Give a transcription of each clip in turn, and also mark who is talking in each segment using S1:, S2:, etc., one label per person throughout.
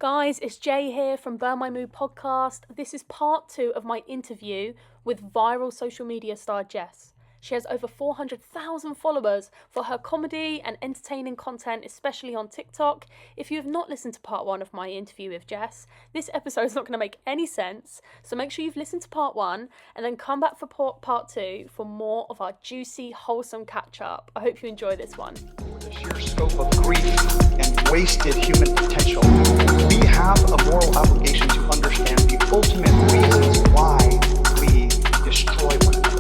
S1: Guys, it's Jay here from BurnMyMood podcast. This is part 2 of my interview with viral social media star Jess. She has over 400,000 followers for her comedy and entertaining content, especially on TikTok. If you have not listened to part 1 of my interview with Jess, this episode is not going to make any sense. So make sure you've listened to part 1 and then come back for part 2 for more of our juicy, wholesome catch-up. I hope you enjoy this one.
S2: The sheer scope of grief and wasted human potential, we have a moral obligation to understand the ultimate reasons why we destroy one another.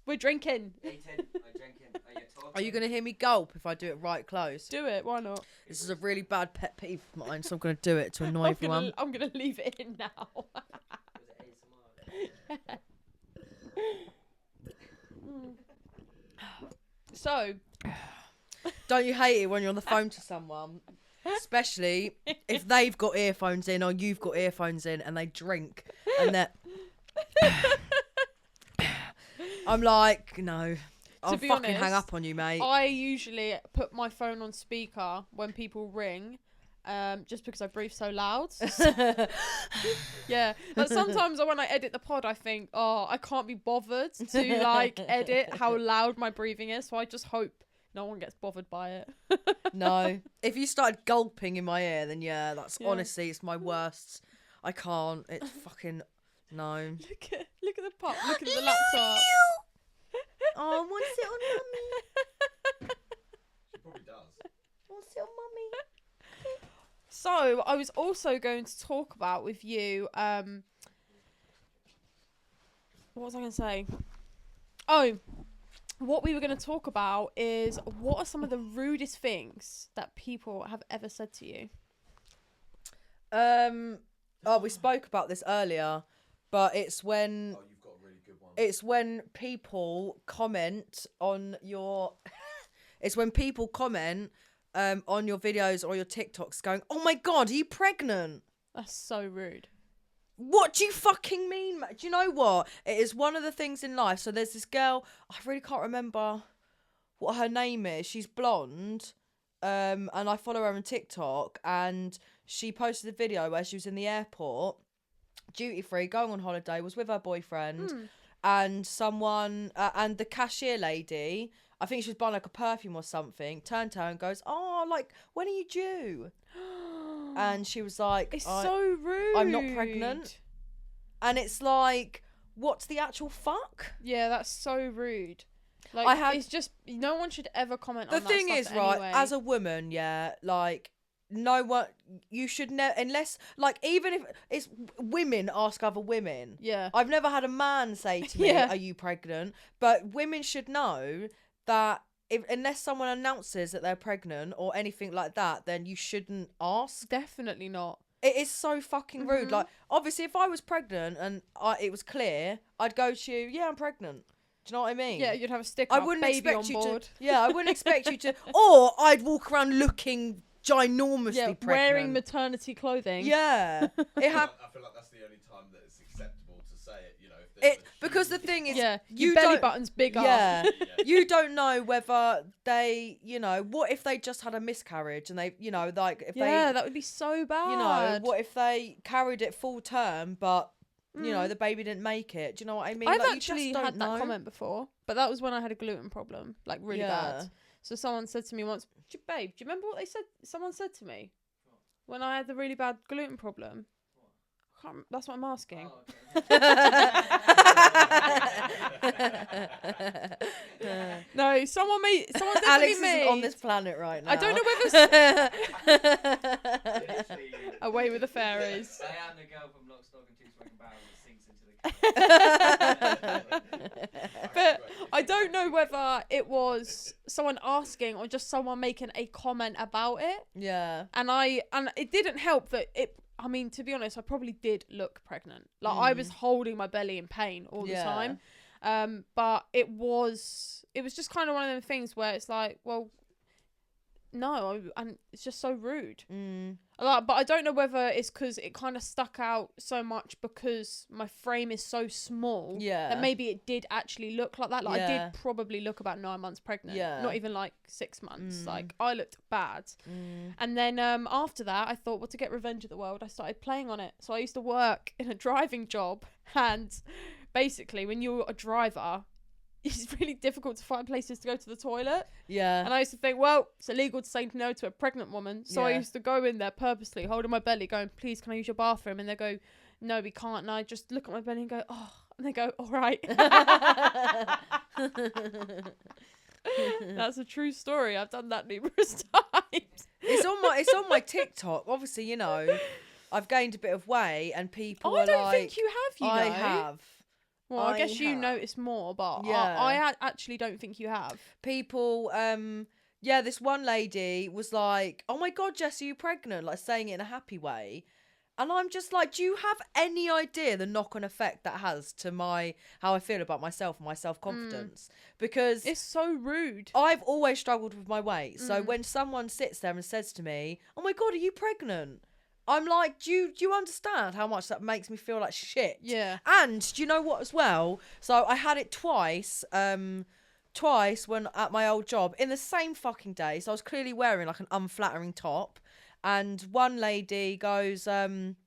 S1: We're drinking.
S3: Are you going to hear me gulp if I do it right close?
S1: Do it, why not?
S3: This is a really bad pet peeve of mine, so I'm going to do it to annoy everyone.
S1: I'm going to leave it in now. So,
S3: don't you hate it when you're on the phone to someone, especially if they've got earphones in or you've got earphones in and they drink and they're... I'm like, no, I'll
S1: be
S3: fucking
S1: honest,
S3: hang up on you, mate.
S1: I usually put my phone on speaker when people ring, just because I breathe so loud. Yeah, like sometimes when I edit the pod, I think, oh, I can't be bothered to like edit how loud my breathing is, so I just hope no one gets bothered by it.
S3: No, if you started gulping in my ear, then yeah, that's honestly, it's my worst. I can't. It's fucking no.
S1: Look at the pop. Look at the laptop.
S3: Oh, I want to sit on mummy.
S4: She probably does.
S3: I want to sit on mummy.
S1: So I was also going to talk about with you. What was I going to say? Oh, what we were going to talk about is what are some of the rudest things that people have ever said to you?
S3: Oh, we spoke about this earlier, but it's when.
S4: Oh, you've got a really good one.
S3: It's when people comment on your. It's when people comment on your videos or your TikToks, going, "Oh my god, are you pregnant?"
S1: That's so rude.
S3: What do you fucking mean? Do you know what? It is one of the things in life. So there's this girl. I really can't remember what her name is. She's blonde, and I follow her on TikTok, and she posted a video where she was in the airport, duty free, going on holiday, was with her boyfriend, and someone, and the cashier lady, I think she was buying like a perfume or something, turned to her and goes, "Oh, like, when are you due?" And she was like,
S1: It's so rude.
S3: I'm not pregnant. And it's like, what's the actual fuck?
S1: Yeah, that's so rude. Like, it's just, no one should ever comment on that stuff
S3: The thing is, right,
S1: anyway.
S3: as a woman, yeah, like, no one, you should never, unless, like, even if it's women ask other women.
S1: Yeah.
S3: I've never had a man say to me, "Are you pregnant?" But women should know that unless someone announces that they're pregnant or anything like that, then you shouldn't ask.
S1: Definitely not.
S3: It is so fucking rude. Like, obviously, if I was pregnant and it was clear, I'd go to you, "Yeah, I'm pregnant." Do you know what I mean?
S1: Yeah, you'd have a sticker.
S3: I wouldn't
S1: baby
S3: expect
S1: on
S3: you
S1: board.
S3: to. Yeah, I wouldn't expect you to. Or I'd walk around looking ginormously pregnant.
S1: Wearing maternity clothing.
S3: Yeah,
S4: I feel like that's the only time that it's acceptable to say it. You know, if there's
S3: because the thing is,
S1: yeah,
S3: you
S1: your belly
S3: don't-
S1: button's bigger.
S3: Yeah, you don't know whether they, what if they just had a miscarriage and they, like if
S1: Yeah,
S3: they,
S1: that would be so bad.
S3: what if they carried it full term, but the baby didn't make it? Do you know what I mean?
S1: I've
S3: Like, you
S1: actually
S3: just don't
S1: had
S3: know.
S1: that comment before, but that was when I had a gluten problem, like really bad. So someone said to me once, "Babe, do you remember what someone said to me when I had the really bad gluten problem?" That's what I'm asking.
S4: Oh, okay.
S1: No, someone definitely
S3: Alex isn't
S1: made
S3: on this planet right now.
S1: I don't know whether Away with the fairies.
S5: I am the girl from Lock, Stock and Two Smoking Barrels that sinks into the
S1: But I don't know whether it was someone asking or just someone making a comment about it.
S3: Yeah.
S1: And it didn't help that I mean, to be honest, I probably did look pregnant. Like, I was holding my belly in pain all the time. But it was just kind of one of them things where it's like, well, no, and it's just so rude.
S3: Mm.
S1: Like, but I don't know whether it's because it kind of stuck out so much because my frame is so small.
S3: Yeah.
S1: That maybe it did actually look like that. Like, I
S3: Yeah.
S1: did probably look about 9 months pregnant.
S3: Yeah.
S1: Not even like 6 months.
S3: Mm.
S1: Like, I looked bad.
S3: Mm.
S1: And then after that, I thought, well, to get revenge of the world, I started playing on it. So I used to work in a driving job. And basically, when you're a driver, it's really difficult to find places to go to the toilet.
S3: Yeah.
S1: And I used to think, well, it's illegal to say no to a pregnant woman. So I
S3: Yeah.
S1: used to go in there purposely, holding my belly, going, please, can I use your bathroom? And they go, no, we can't. And I just look at my belly and go, oh. And they go, all right. That's a true story. I've done that numerous times.
S3: It's on my TikTok. Obviously, you know, I've gained a bit of weight, and people
S1: I
S3: are
S1: don't
S3: like,
S1: think you have, you know.
S3: I have.
S1: Well, I
S3: I
S1: guess you
S3: have.
S1: notice more, but
S3: Yeah.
S1: I actually don't think you have.
S3: People, yeah, this one lady was like, oh my God, Jess, are you pregnant? Like, saying it in a happy way. And I'm just like, do you have any idea the knock-on effect that has to how I feel about myself and my self-confidence? Because
S1: It's so rude.
S3: I've always struggled with my weight. So when someone sits there and says to me, oh my God, are you pregnant? I'm like, do you understand how much that makes me feel like shit?
S1: Yeah.
S3: And do you know what as well? So I had it twice when at my old job in the same fucking day. So I was clearly wearing like an unflattering top. And one lady goes, I didn't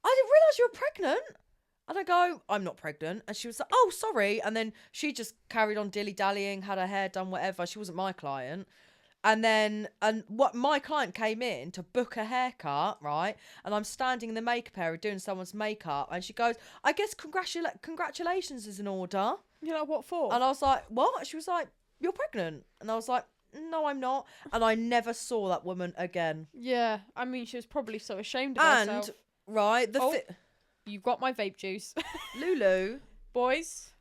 S3: realise you were pregnant. And I go, I'm not pregnant. And she was like, oh, sorry. And then she just carried on dilly-dallying, had her hair done, whatever. She wasn't my client. And then, what my client came in to book a haircut, right? And I'm standing in the makeup area doing someone's makeup. And she goes, I guess congratulations is in order.
S1: You're like, what for?
S3: And I was like, what? And she was like, you're pregnant. And I was like, no, I'm not. And I never saw that woman again.
S1: Yeah. I mean, she was probably so ashamed of
S3: And,
S1: herself.
S3: right,
S1: You've got my vape juice.
S3: Lulu.
S1: Boys,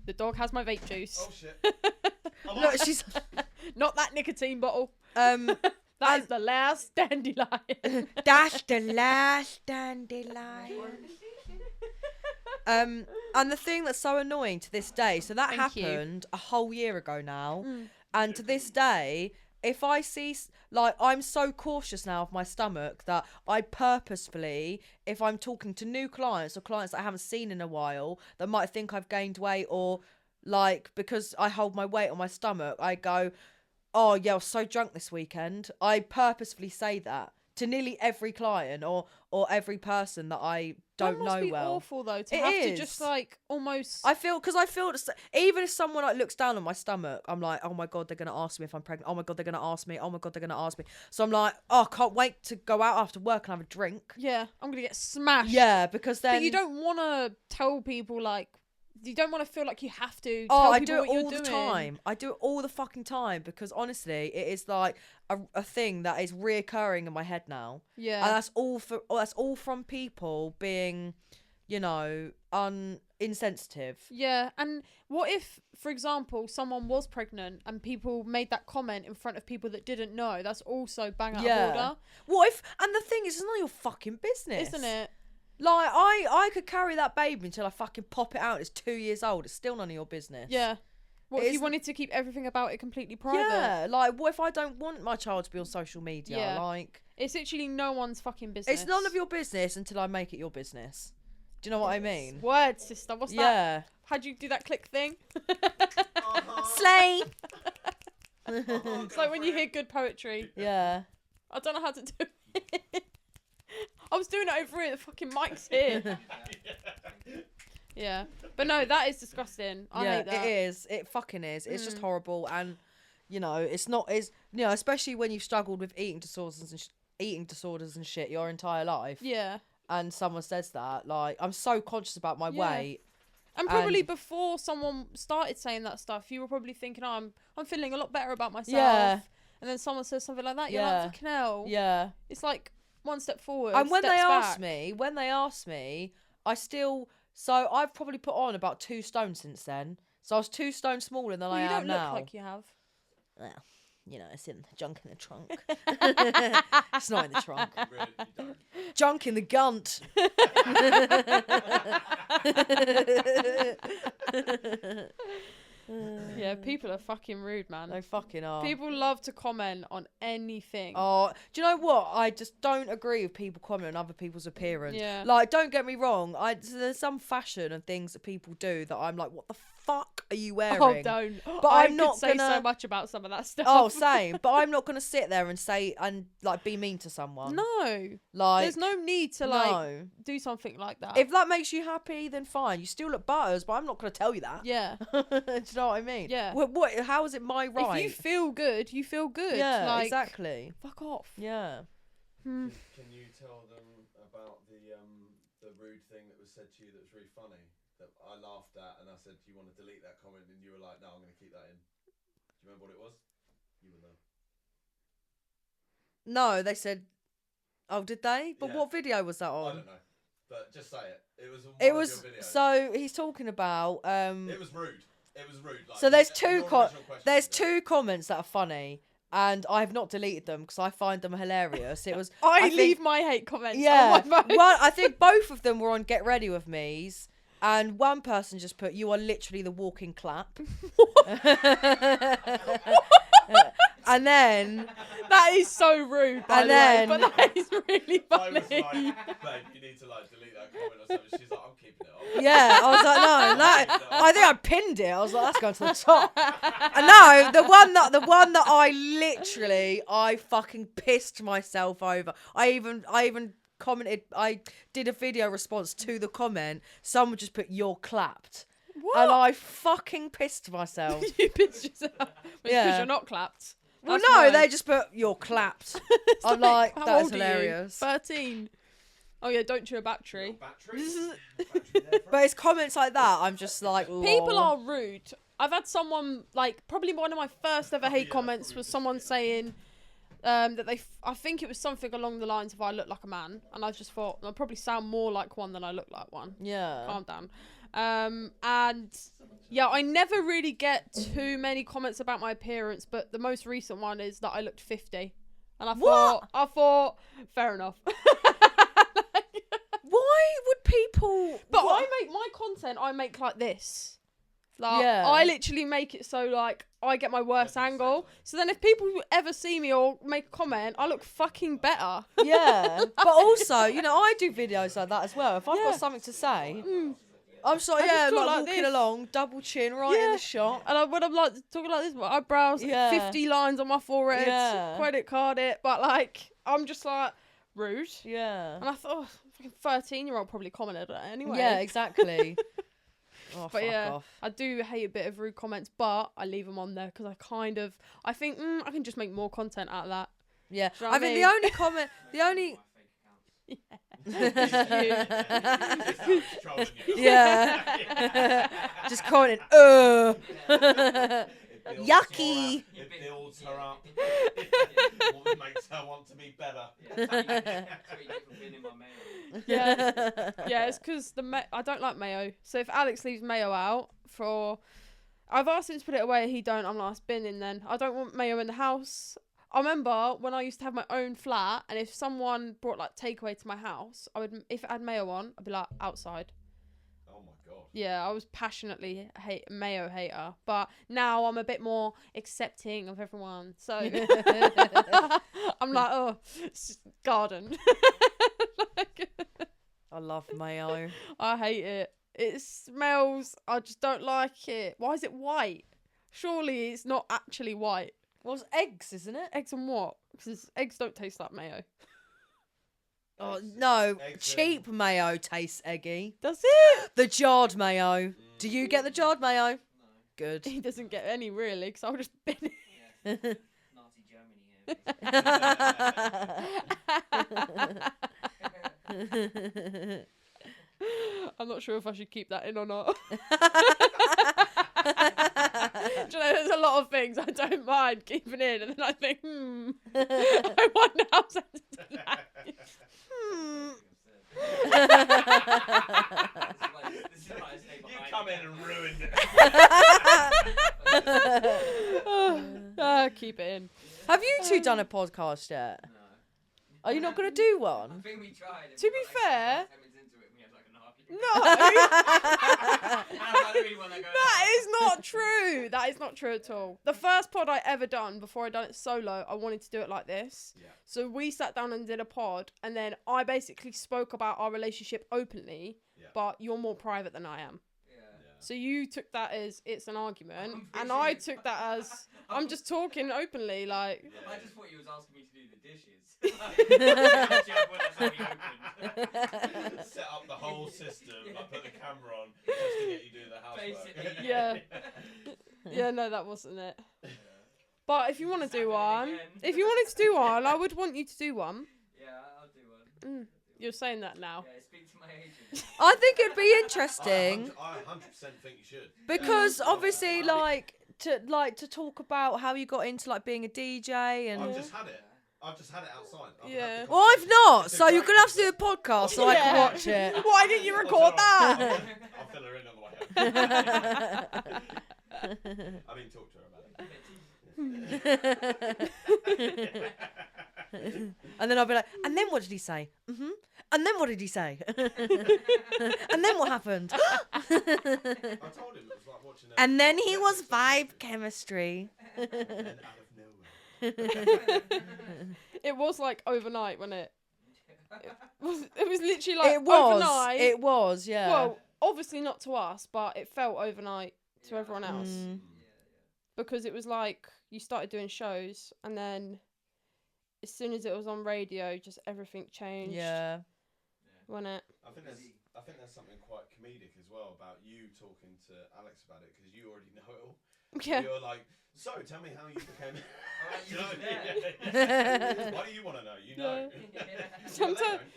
S1: the dog has my vape juice.
S4: Oh shit.
S3: Look, she's
S1: Not that nicotine bottle.
S3: and
S1: That is the last dandelion.
S3: that's the last dandelion. And the thing that's so annoying to this day, so that
S1: Thank you.
S3: happened a whole year ago now, and to this day, if I see, like, I'm so cautious now of my stomach that I purposefully, if I'm talking to new clients or clients that I haven't seen in a while that might think I've gained weight, or like because I hold my weight on my stomach, I go, oh yeah, I was so drunk this weekend. I purposefully say that to nearly every client or every person that I don't
S1: that must
S3: know
S1: be
S3: well.
S1: awful though to
S3: It
S1: have
S3: is.
S1: to just like almost.
S3: I feel even if someone like looks down on my stomach, I'm like, oh my God, they're gonna ask me if I'm pregnant. Oh my God, they're gonna ask me. Oh my God, they're gonna ask me. So I'm like, oh, I can't wait to go out after work and have a drink.
S1: Yeah, I'm gonna get smashed.
S3: Yeah, because then
S1: But you don't want to tell people like. You don't want to feel like you have to.
S3: Oh,
S1: tell
S3: I
S1: people
S3: do
S1: what
S3: it
S1: you're
S3: all the
S1: doing.
S3: time. I do it all the fucking time because honestly, it is like a thing that is reoccurring in my head now.
S1: Yeah.
S3: And that's all from people being, you know, insensitive.
S1: Yeah, and what if, for example, someone was pregnant and people made that comment in front of people that didn't know? That's also bang out of order,
S3: What if? And the thing is, it's none of your fucking business,
S1: isn't it?
S3: Like I could carry that baby until I fucking pop it out. It's 2 years old. It's still none of your business.
S1: Yeah. What
S3: It
S1: if you
S3: is-
S1: wanted to keep everything about it completely private?
S3: Yeah. Like, what if I don't want my child to be on social media?
S1: Yeah.
S3: Like,
S1: It's literally no one's fucking business.
S3: it's none of your business until I make it your business. Do you know what I mean?
S1: Words, sister. What's that?
S3: Yeah.
S1: How'd you do that click thing?
S3: Slay.
S1: It's like when you hear good poetry.
S3: Yeah.
S1: I don't know how to do it. I was doing it over here. The fucking mic's here. Yeah. But no, that is disgusting. I hate that.
S3: It is. It fucking is. It's just horrible, and you know, it's not. It's, you know, especially when you've struggled with eating disorders and shit your entire life.
S1: Yeah.
S3: And someone says that, like, I'm so conscious about my
S1: Yeah.
S3: weight.
S1: And probably before someone started saying that stuff, you were probably thinking, oh, I'm feeling a lot better about myself.
S3: Yeah.
S1: And then someone says something like that, you're
S3: Yeah.
S1: like, fucking hell.
S3: Yeah.
S1: It's like one step forward.
S3: And when they
S1: steps
S3: ask me, I still. So I've probably put on about 2 stone since then. So I was 2 stone smaller than
S1: well,
S3: I
S1: you
S3: am
S1: don't
S3: now.
S1: look like you have.
S3: Well, you know, it's in the junk in the trunk. It's not in the trunk.
S4: Really, you don't.
S3: Junk in the gunt.
S1: Yeah, people are fucking rude, man.
S3: They fucking are.
S1: People love to comment on anything.
S3: Oh, do you know what? I just don't agree with people commenting on other people's appearance.
S1: Yeah.
S3: Like, don't get me wrong. There's some fashion and things that people do that I'm like, what the fuck are you wearing?
S1: Oh, don't.
S3: But
S1: I
S3: I'm not
S1: could say
S3: gonna
S1: so much about some of that stuff.
S3: Oh, same. But I'm not gonna sit there and say and like be mean to someone.
S1: No.
S3: Like,
S1: There's no need to like
S3: no.
S1: do something like that.
S3: If that makes you happy, then fine. You still look butters, but I'm not gonna tell you that.
S1: Yeah.
S3: Do you know what I mean?
S1: Yeah.
S3: What? How is it my right?
S1: If you feel good, you feel good.
S3: Yeah,
S1: like,
S3: exactly.
S1: Fuck off.
S3: Yeah.
S1: Hmm.
S4: Can you tell them about the rude thing that was said to you that was really funny that I laughed at and I said, do you want to delete that comment? And you were like, no, I'm going to keep that in. Do you remember what it was? You were there.
S3: No, they said. Oh, did they? But
S4: Yeah.
S3: what video was that
S4: I
S3: on?
S4: don't know. But just say it. It was on one
S3: It
S4: of
S3: was
S4: your videos.
S3: so he's talking about.
S4: It was rude. It was rude. Like,
S3: So there's
S4: your
S3: two
S4: original question
S3: there's
S4: was-
S3: two comments that are funny, and I have not deleted them because I find them hilarious. It was
S1: I
S3: think-
S1: leave my hate comments
S3: Yeah,
S1: on my phone.
S3: well, I think both of them were on Get Ready With Me's, and one person just put, "You are literally the walking clap," and then
S1: That is so rude, by
S3: And
S1: the
S3: then-
S1: way, but that is really
S4: I
S1: funny.
S4: was like, babe, you need to like delete that comment or something. She's like, I'm keeping it on.
S3: yeah, I was like, no, I think I pinned it. I was like, that's going to the top. And no, the one that I fucking pissed myself over. I even commented. I did a video response to the comment. Someone just put, "You're clapped,"
S1: What?
S3: and I fucking pissed myself.
S1: You pissed yourself. Because
S3: Yeah.
S1: you're not clapped.
S3: Well,
S1: That's
S3: no,
S1: why.
S3: they just put, "You're clapped."
S1: It's
S3: I'm like,
S1: how
S3: that's
S1: old are you?
S3: hilarious.
S1: 13. Oh yeah, don't chew a battery.
S4: Battery? Battery there for
S3: But it's comments like that. I'm just like,
S1: People
S3: lol.
S1: are rude. I've had someone, like, probably one of my first ever hate
S4: yeah,
S1: comments
S4: probably
S1: was
S4: just,
S1: someone
S4: yeah.
S1: saying that I think it was something along the lines of I look like a man, and I just thought I probably sound more like one than I look like one.
S3: Yeah.
S1: Calm down. And yeah, I never really get too many comments about my appearance, but the most recent one is that I looked 50, and I thought, fair enough.
S3: Why would people?
S1: But
S3: what?
S1: I make my content, I make like this. Like,
S3: Yeah.
S1: I literally make it so, like, I get my worst angle. So then if people ever see me or make a comment, I look fucking better.
S3: Yeah, but also, you know, I do videos like that as well. If I've
S1: Yeah.
S3: got something to say, I'm sorry,
S1: I just
S3: yeah,
S1: talk
S3: like
S1: like
S3: walking
S1: this.
S3: along, double chin, right in
S1: Yeah.
S3: the shot.
S1: And when I'm, like, talking like this, my eyebrows,
S3: Yeah.
S1: 50 lines on my forehead,
S3: Yeah.
S1: credit card it. But, like, I'm just, like, rude.
S3: Yeah,
S1: And I thought, oh, fucking 13-year-old probably commented on it anyway.
S3: yeah, exactly. Oh,
S1: But
S3: fuck
S1: yeah,
S3: off.
S1: I do hate a bit of rude comments, but I leave them on there because I think I can just make more content out of that.
S3: Yeah,
S1: Do you know
S3: I
S1: what I
S3: mean,
S1: mean?
S3: the only comment, the only,
S4: trolling you.
S3: yeah, just commenting,
S4: It builds
S3: Yucky.
S4: her up. It builds her up. What makes her want to be better.
S1: Yeah, yeah, it's because I don't like mayo. So if Alex leaves mayo out I've asked him to put it away. He don't. I'm like, it's binning then. I don't want mayo in the house. I remember when I used to have my own flat, and if someone brought like takeaway to my house, if it had mayo on, I'd be like outside.
S4: Oh my god.
S1: Yeah, I was passionately mayo hater, but now I'm a bit more accepting of everyone. So I'm like, oh, it's just garden.
S3: I love mayo.
S1: I hate it. It smells. I just don't like it. Why is it white? Surely it's not actually white.
S3: Well, it's eggs, isn't it?
S1: Eggs and what? Because eggs don't taste like mayo.
S3: Oh no,
S4: Eggs
S3: cheap mayo tastes eggy.
S1: Does it?
S3: The jarred mayo. Do you get the jarred mayo? Good.
S1: He doesn't get any really, because I'll just bin it.
S5: Nazi Germany here.
S1: I'm not sure if I should keep that in or not. Do you know, there's a lot of things I don't mind keeping in, and then I think, I wonder how sensitive that is.
S4: You come in and ruined it.
S1: Keep it in.
S3: Have you two done a podcast yet?
S5: No.
S3: Are you not going to do
S5: I
S3: one?
S5: think we tried.
S1: To be fair-
S5: 10 minutes into it, we had like an argument.
S1: No.
S5: I really want to go.
S1: That is not true. That is not true at all. The first pod I ever done before I done it solo, I wanted to do it like this.
S4: Yeah.
S1: So we sat down and did a pod, and then I basically spoke about our relationship openly,
S4: Yeah.
S1: but you're more private than I am.
S5: Yeah.
S1: So you took that as it's an argument,
S5: I'm
S1: and
S5: pretty
S1: I
S5: sure-
S1: took that as I'm just talking openly, like.
S4: Yeah.
S5: I just thought you was asking me to do the dishes. Actually, when it's only opened.
S4: Set up the whole system. I put the camera on just to get you do the housework.
S5: Basically,
S1: Yeah. Yeah, no, that wasn't it. But if you want to do one,
S5: again.
S1: if you wanted to do one, I would want you to do one.
S5: Yeah, I'll do one.
S1: You're saying that now.
S5: Yeah, speak to my agent.
S3: I think it'd be interesting
S4: I 100% think you should.
S3: because obviously, like to talk about how you got into like being a DJ and.
S4: I've just had it. I've just had it outside. I've
S1: Yeah.
S4: had the
S3: Well, I've not,
S4: It's a
S3: so you're
S4: great
S3: gonna have to do a podcast so I can
S1: Yeah.
S3: watch it.
S1: Why didn't you record that?
S4: I'll fill her in on the way home. I mean, talk to her about it.
S3: And then I'll be like, and then what did he say? And then what did he say? And then what happened?
S4: I told him it was like watching a...
S3: And then he was vibe chemistry.
S4: And then out of nowhere.
S1: It was like overnight, wasn't it? It was literally like
S3: It was.
S1: overnight.
S3: It was, yeah.
S1: Well, obviously not to us, but it felt overnight to everyone else.
S3: Mm.
S1: Because it was like you started doing shows, and then as soon as it was on radio, just everything changed.
S3: Yeah.
S1: Wasn't it?
S4: I think there's something quite comedic as well about you talking to Alex about it because you already know it all.
S1: Yeah.
S4: You're like, so tell me how you became.
S5: You
S4: You know,
S5: was
S4: yeah. Why do you want to know? You know.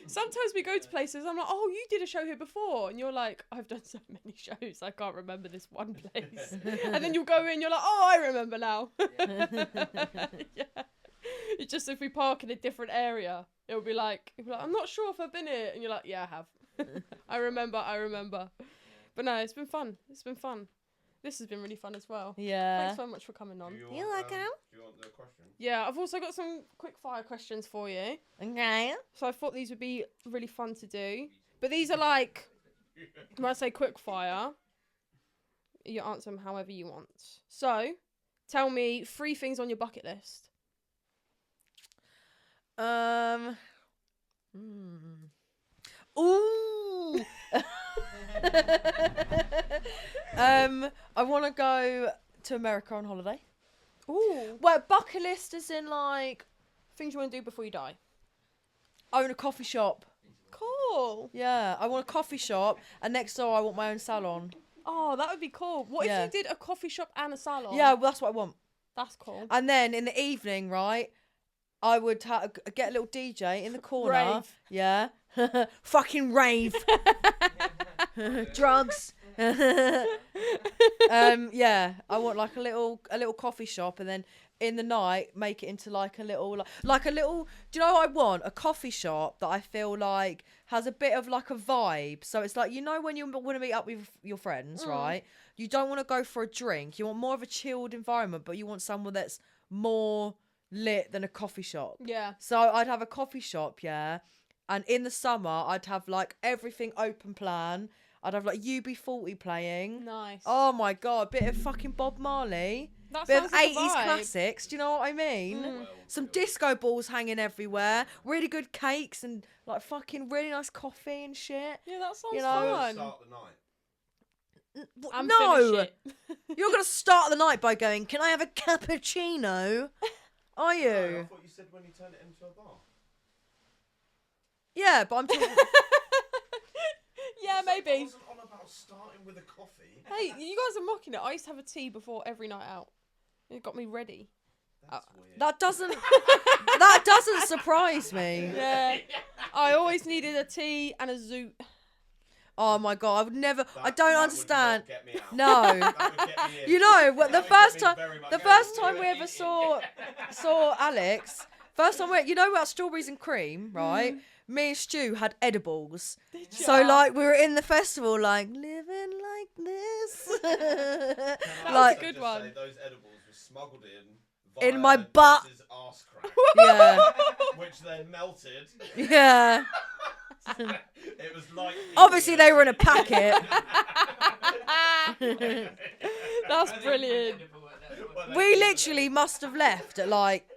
S1: Sometimes we go to places. I'm like, oh, you did a show here before, and you're like, I've done so many shows, I can't remember this one place. And then you'll go in, you're like, oh, I remember now. Yeah. It's just if we park in a different area, it'll be like, I'm not sure if I've been here, and you're like, yeah, I have. I remember. But no, it's been fun. This has been really fun as well.
S3: Yeah.
S1: Thanks so much for coming on.
S4: Do you
S3: You're
S4: want,
S3: welcome.
S4: Do you want the question?
S1: Yeah, I've also got some quick fire questions for you.
S3: Okay.
S1: So I thought these would be really fun to do. But these are like, when I say quick fire, you answer them however you want. So, tell me 3 things on your bucket list.
S3: Ooh. I want to go to America on holiday.
S1: Ooh.
S3: Well, bucket list is in like
S1: Things you want to do before you die.
S3: own a coffee shop.
S1: Cool.
S3: Yeah, I want a coffee shop, and next door I want my own salon.
S1: Oh, that would be cool. What
S3: Yeah.
S1: if you did a coffee shop and a salon?
S3: Yeah, well, that's what I want.
S1: That's cool.
S3: And then in the evening, right, I would get a little DJ in the corner.
S1: Rave.
S3: Yeah. Fucking rave. Drugs. Yeah, I want like a little coffee shop, and then in the night make it into like a little. Do you know what I want? A coffee shop that I feel like has a bit of like a vibe. So it's like, you know, when you want to meet up with your friends, right? You don't want to go for a drink. You want more of a chilled environment, but you want somewhere that's more lit than a coffee shop.
S1: Yeah.
S3: So I'd have a coffee shop, yeah. And in the summer, I'd have like everything open plan. I'd have like UB40 playing.
S1: Nice.
S3: Oh my God, bit of fucking Bob Marley.
S1: that
S3: Bit
S1: sounds
S3: of
S1: like a
S3: 80s
S1: vibe.
S3: classics, do you know what I mean? Some disco balls hanging everywhere. Really good cakes and like fucking really nice coffee and shit.
S1: Yeah, that sounds
S3: You know,
S1: fun.
S4: Start the night.
S1: And
S3: No!
S1: finish it.
S3: You're going to start the night by going, can I have a cappuccino? Are
S4: No, I
S3: you?
S4: thought you said when you turned it into a bar.
S3: Yeah, but I'm talking...
S1: Yeah,
S4: I
S1: maybe.
S4: wasn't on about starting with a coffee.
S1: Hey, you guys are mocking it. I used to have a tea before every night out. It got me ready.
S4: That's weird.
S3: That doesn't surprise me.
S1: Yeah. I always needed a tea and a zoot.
S3: Oh my God, I would never... I
S4: That
S3: don't
S4: would
S3: understand.
S4: not get me out.
S3: No.
S4: That would get me in.
S3: You know, the
S4: That would
S3: first
S4: get me
S3: time...
S4: very much
S3: The
S4: out.
S3: first time we ever saw Alex, first time you know about strawberries and cream, right? Me and Stu had edibles. So
S1: ya?
S3: like we were in the festival, like living like this,
S1: That was
S3: like
S1: a good
S4: Just
S1: one.
S4: say those edibles were smuggled
S3: In
S4: via
S3: my butt.
S4: Jess's arse crack,
S3: yeah,
S4: which then melted.
S3: yeah.
S4: It was like
S3: Obviously, they were in a packet.
S1: That's brilliant.
S3: We literally must have left at like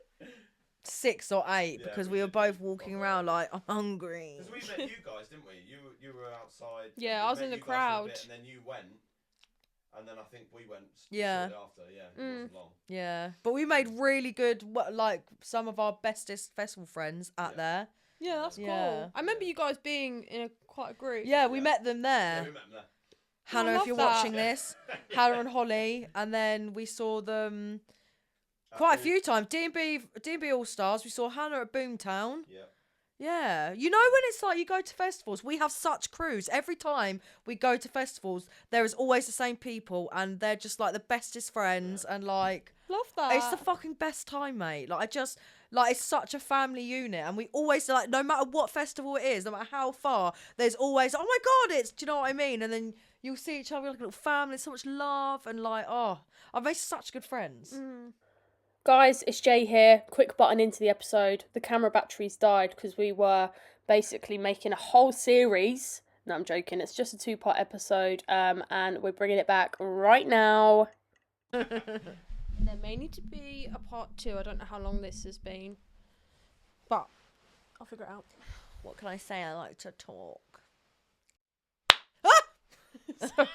S3: 6 or 8 because we were both walking around like, I'm hungry.
S4: Because we met you guys, didn't we? You were outside.
S1: Yeah,
S4: we
S1: I was
S4: met
S1: in the
S4: you guys for a
S1: crowd.
S4: bit, and then you went, and then I think we went
S3: Yeah.
S4: shortly after. Yeah, it wasn't long.
S3: Yeah, but we made really good, like some of our bestest festival friends at there.
S1: Yeah, that's
S3: Yeah.
S1: cool. I remember you guys being in quite a group.
S3: Yeah, we met them there.
S4: Yeah, we met them there.
S3: Hannah,
S1: I
S3: if
S1: love
S3: you're
S1: that.
S3: watching this, Hannah and Holly, and then we saw them quite a few times. D&B All Stars. We saw Hannah at Boomtown.
S4: Yeah.
S3: Yeah, you know when it's like you go to festivals, we have such crews. Every time we go to festivals, there is always the same people, and they're just like the bestest friends, and like
S1: Love that.
S3: it's the fucking best time, mate. Like I just like it's such a family unit, and we always like no matter what festival it is, no matter how far, there's always oh my god, it's do you know what I mean? And then you'll see each other like a little family, so much love, and like oh, I've made such good friends.
S1: Guys, it's Jay here. Quick button into the episode. The camera batteries died because we were basically making a whole series. No, I'm joking. It's just a 2-part episode, and we're bringing it back right now. There may need to be a part 2. I don't know how long this has been, but I'll figure it out.
S3: What can I say? I like to talk.
S1: So,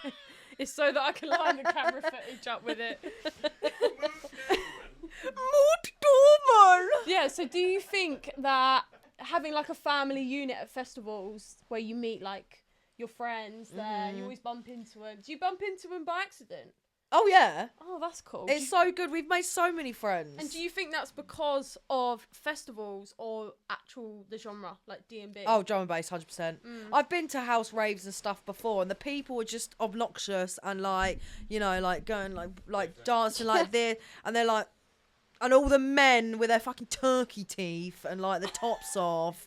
S1: it's so that I can line the camera footage up with it. Yeah, so do you think that having like a family unit at festivals where you meet like your friends there, you always bump into them. Do you bump into them by accident?
S3: Oh yeah,
S1: Oh, that's cool.
S3: it's so good. We've made so many friends.
S1: And do you think that's because of festivals or actual the genre, like D&B?
S3: Oh, drum and bass, 100%. I've been to house raves and stuff before, and the people were just obnoxious and like, you know, like going like dancing like this, and they're like, and all the men with their fucking turkey teeth and like the tops off,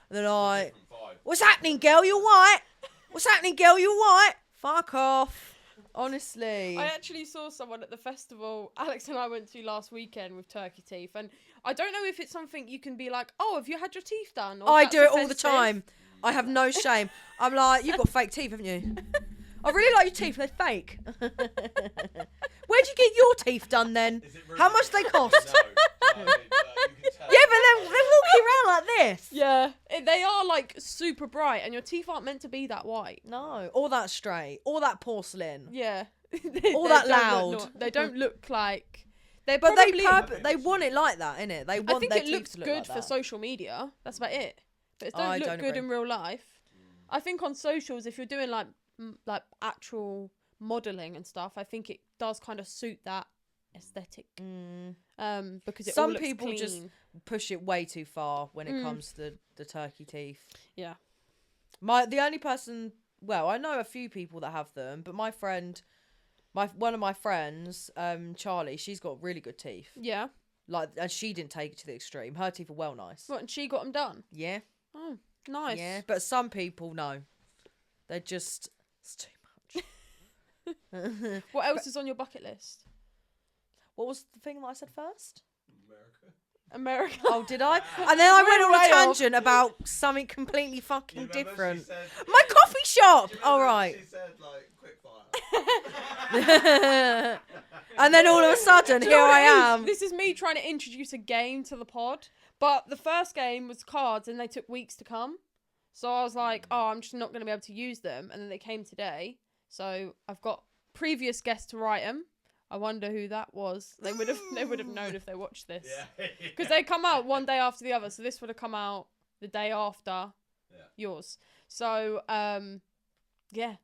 S3: and they're like, "What's happening, girl? You white? What's happening, girl? You white? Fuck off." Honestly.
S1: I actually saw someone at the festival Alex and I went to last weekend with turkey teeth, and I don't know if it's something you can be like, oh, have you had your teeth done? Or
S3: I
S1: if
S3: do
S1: that's
S3: it all the
S1: offensive.
S3: time. I have no shame. I'm like, you've got fake teeth, haven't you? I really like your teeth. They're fake. Where'd you get your teeth done then? How much they cost?
S4: No, you can tell.
S3: Yeah, but they're walking around like this.
S1: Yeah, they are like super bright, and your teeth aren't meant to be that white.
S3: No, all that straight, all that porcelain.
S1: Yeah,
S3: All that
S1: don't
S3: loud.
S1: look they don't look like. They
S3: But
S1: probably.
S3: they want it like that, innit? They want
S1: I think
S3: their
S1: it
S3: teeth
S1: looks
S3: to look
S1: good
S3: like
S1: for
S3: that.
S1: social media. That's about it. But it
S3: I
S1: don't look
S3: don't
S1: good
S3: agree.
S1: in real life. I think on socials, if you're doing like actual modelling and stuff, I think it does kind of suit that aesthetic. Because it all
S3: Some
S1: looks
S3: people
S1: clean.
S3: just push it way too far when it comes to the turkey teeth.
S1: Yeah.
S3: The only person, well, I know a few people that have them, but my friend, one of my friends, Charlie, she's got really good teeth.
S1: Yeah.
S3: Like, and she didn't take it to the extreme. Her teeth are well nice.
S1: What, and she got them done?
S3: Yeah,
S1: Oh, nice.
S3: yeah. But some people, no, they're just it's too much.
S1: What else is on your bucket list?
S3: What was the thing that I said first?
S1: America.
S3: Oh, did I? And then I went on
S1: way
S3: a
S1: off.
S3: tangent about something completely fucking
S4: Remember
S3: different.
S4: She said,
S3: My coffee shop.
S4: Do you
S3: All
S4: remember
S3: right.
S4: She said like quick fire.
S3: And then all of a sudden,
S1: Do you know
S3: here
S1: what
S3: I
S1: it is?
S3: am.
S1: This is me trying to introduce a game to the pod. But the first game was cards, and they took weeks to come. So I was like, oh, I'm just not going to be able to use them. And then they came today. So I've got previous guests to write them. I wonder who that was. They would have known if they watched this.
S4: Yeah.
S1: Because they come out one day after the other. So this would have come out the day after yours. So, yeah.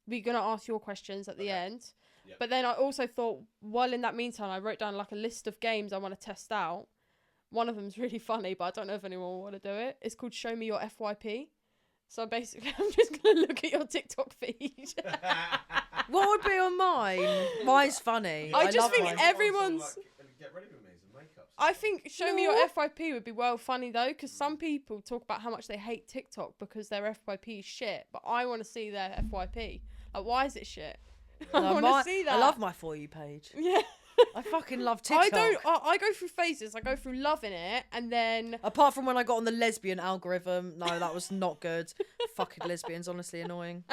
S1: We're going to ask your questions at the end.
S4: Yep.
S1: But then I also thought, while in that meantime, I wrote down like a list of games I want to test out. One of them's really funny, but I don't know if anyone will want to do it. It's called Show Me Your FYP. So basically, I'm just going to look at your TikTok feed.
S3: What would be on mine? Mine's funny.
S1: I just
S3: love
S1: think
S3: mine.
S1: everyone's...
S4: Get ready with me, some makeup.
S1: I think Show Me Your FYP would be well funny though, because some people talk about how much they hate TikTok because their FYP is shit, but I want to see their FYP. Like, why is it shit? I
S3: No,
S1: want to see that.
S3: I love my For You page.
S1: Yeah.
S3: I fucking love TikTok.
S1: I go through phases. I go through loving it, and then
S3: Apart from when I got on the lesbian algorithm, no, that was not good. Fucking lesbians, honestly annoying.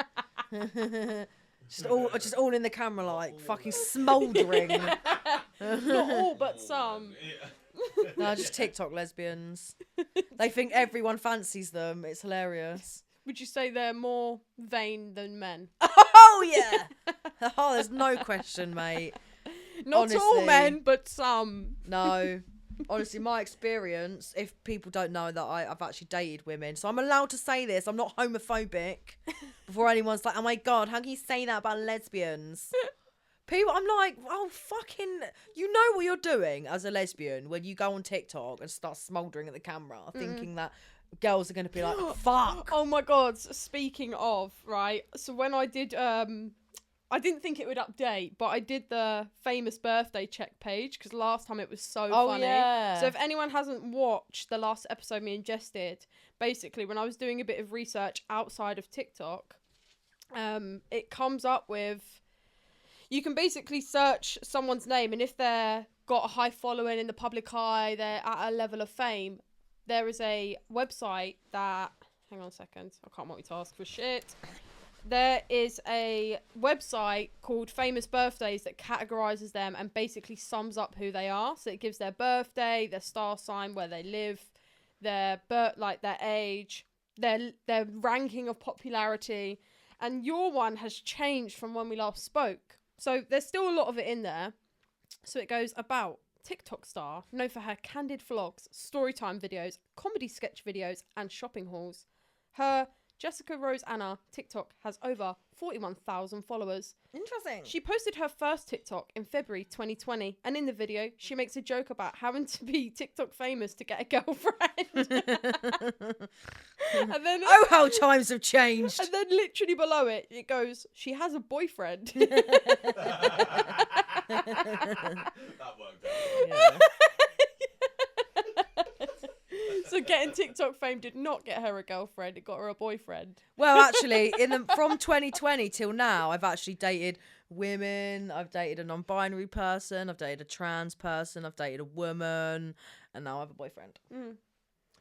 S3: just all in the camera, like fucking smouldering.
S1: not all but some.
S3: No, just TikTok lesbians. They think everyone fancies them. It's hilarious.
S1: Would you say they're more vain than men?
S3: Oh yeah. Oh, there's no question, mate.
S1: Not all
S3: Honestly.
S1: men, but some.
S3: No. Honestly, my experience, if people don't know that I've actually dated women, so I'm allowed to say this, I'm not homophobic. Before anyone's like, oh my God, how can you say that about lesbians? People, I'm like, oh, fucking, you know what you're doing as a lesbian when you go on TikTok and start smouldering at the camera, thinking that girls are going to be like, fuck.
S1: Oh my God. Speaking of, right, so when I did, I didn't think it would update, but I did the famous birthday check page because last time it was so funny.
S3: Yeah.
S1: So if anyone hasn't watched the last episode me and Jess did, basically when I was doing a bit of research outside of TikTok, it comes up with, you can basically search someone's name, and if they're got a high following in the public eye, they're at a level of fame, there is a website that, hang on a second, I can't multitask for shit. There is a website called Famous Birthdays that categorizes them and basically sums up who they are. So it gives their birthday, their star sign, where they live, their their age, their ranking of popularity. And your one has changed from when we last spoke. So there's still a lot of it in there. So it goes about TikTok star, known for her candid vlogs, storytime videos, comedy sketch videos, and shopping hauls. Her Jessica Roseanna TikTok has over 41,000 followers.
S3: Interesting.
S1: She posted her first TikTok in February 2020, and in the video, she makes a joke about having to be TikTok famous to get a girlfriend. And then,
S3: Oh, how times have changed.
S1: and then literally below it, it goes, she has a boyfriend.
S4: That worked out.
S3: Yeah.
S1: So getting TikTok fame did not get her a girlfriend, it got her a boyfriend.
S3: Well, actually, from 2020 till now, I've actually dated women. I've dated a non-binary person. I've dated a trans person. I've dated a woman, and now I have a boyfriend.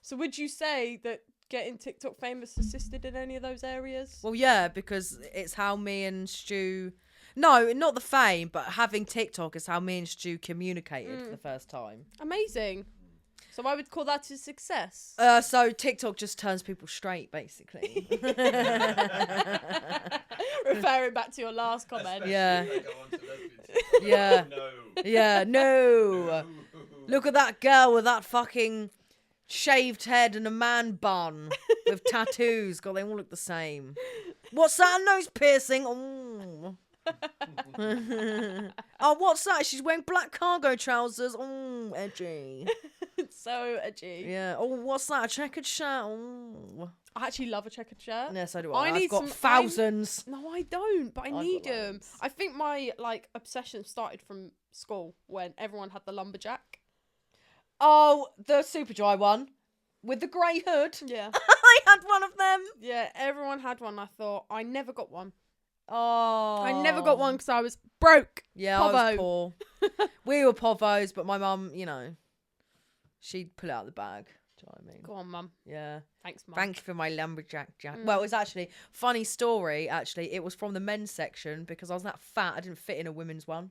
S1: So would you say that getting TikTok famous assisted in any of those areas?
S3: Well, yeah, because it's how me and Stu. No, not the fame, but having TikTok is how me and Stu communicated for the first time.
S1: Amazing. So I would call that a success.
S3: So TikTok just turns people straight, basically.
S1: Referring back to your last comment.
S3: Yeah.
S4: Especially if they go on to lesbians.
S3: Yeah.
S4: No.
S3: Yeah, no. Look at that girl with that fucking shaved head and a man bun with tattoos. God, they all look the same. What's that? A nose piercing? Oh. Oh, what's that? She's wearing black cargo trousers. Oh, edgy.
S1: So edgy.
S3: Yeah. Oh, what's that? A checkered shirt. Oh.
S1: I actually love a checkered shirt.
S3: Yeah, so do
S1: I
S3: I.
S1: need
S3: I've got
S1: some-
S3: thousands.
S1: No, I don't, but I
S3: got
S1: need them.
S3: loads.
S1: I think my obsession started from school when everyone had the lumberjack.
S3: Oh, the super dry one with the grey hood.
S1: Yeah.
S3: I had one of them.
S1: Yeah, everyone had one. I thought I never got one.
S3: Oh.
S1: I never got one because I was broke.
S3: Yeah,
S1: Povo.
S3: I was poor. We were povos, but my mum, she'd pull it out of the bag. Do you know what I mean?
S1: Go on, mum.
S3: Yeah.
S1: Thanks, mum.
S3: Thank you for my lumberjack jacket. Well, it was actually funny story. Actually, it was from the men's section because I was that fat. I didn't fit in a women's one.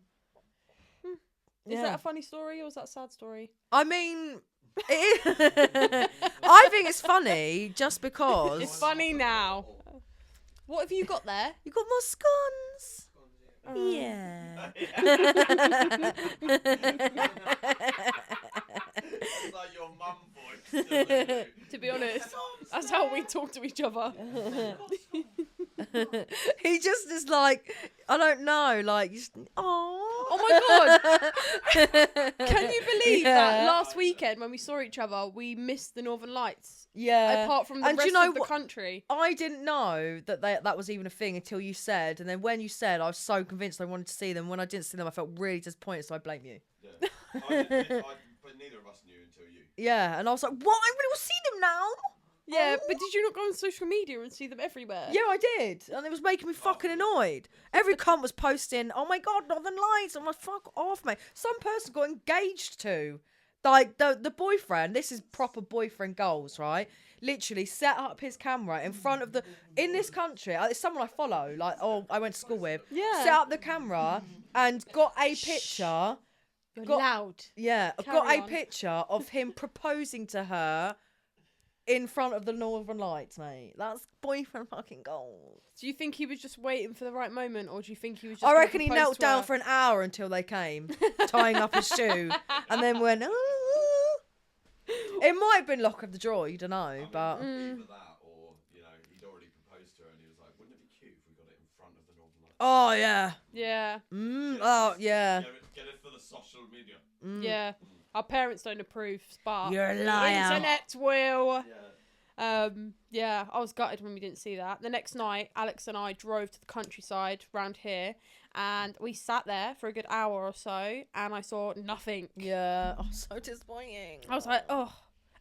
S1: Is that a funny story or is that a sad story?
S3: I mean, it is. I think it's funny just because
S1: It's funny now. What have you got there?
S3: you got more scones. Yeah.
S4: It's like your mum voice. doesn't it?
S1: To be honest, that's how we talk to each other.
S3: He just is like, I don't know, like,
S1: Oh my god! Can you believe that
S3: Yeah.
S1: last weekend when we saw each other, we missed the Northern Lights?
S3: Yeah.
S1: Apart from the
S3: And do
S1: rest
S3: you know
S1: of the
S3: what?
S1: country.
S3: I didn't know that was even a thing until you said, and then when you said, I was so convinced I wanted to see them. When I didn't see them, I felt really disappointed, so I blame you.
S4: Yeah. But neither of us knew until you.
S3: Yeah, and I was like, what? I will see them now?
S1: Yeah, but did you not go on social media and see them everywhere?
S3: Yeah, I did, and it was making me fucking annoyed. Every cunt was posting, "Oh my god, Northern Lights!" I'm like, "Fuck off, mate." Some person got engaged to, like the boyfriend. This is proper boyfriend goals, right? Literally set up his camera in front of in this country. It's someone I follow, like I went to school with.
S1: Yeah.
S3: Set up the camera and got a picture.
S1: You're
S3: got-
S1: loud.
S3: Yeah,
S1: Carry
S3: got a
S1: on.
S3: picture of him proposing to her in front of the Northern Lights, mate. That's boyfriend fucking goals.
S1: Do you think he was just waiting for the right moment, or do you think he was just
S3: I
S1: gonna
S3: reckon he
S1: propose
S3: knelt
S1: to
S3: down
S1: her?
S3: for an hour until they came, tying up his shoe, and then went, "Ah." It might have been lock of the drawer, you don't know, but
S4: Either that, or he'd already proposed to her, and he was like, "Wouldn't it be cute if we got it in front of the Northern Lights?"
S3: oh yeah,
S1: Yeah,
S3: oh yeah,
S4: Get it for the social media.
S1: yeah. Our parents don't approve, but
S3: You're a
S1: the
S3: liar.
S1: internet will.
S4: Yeah.
S1: Yeah, I was gutted when we didn't see that. The next night, Alex and I drove to the countryside round here, and we sat there for a good hour or so, and I saw nothing.
S3: yeah. Oh, so disappointing.
S1: I was like, oh.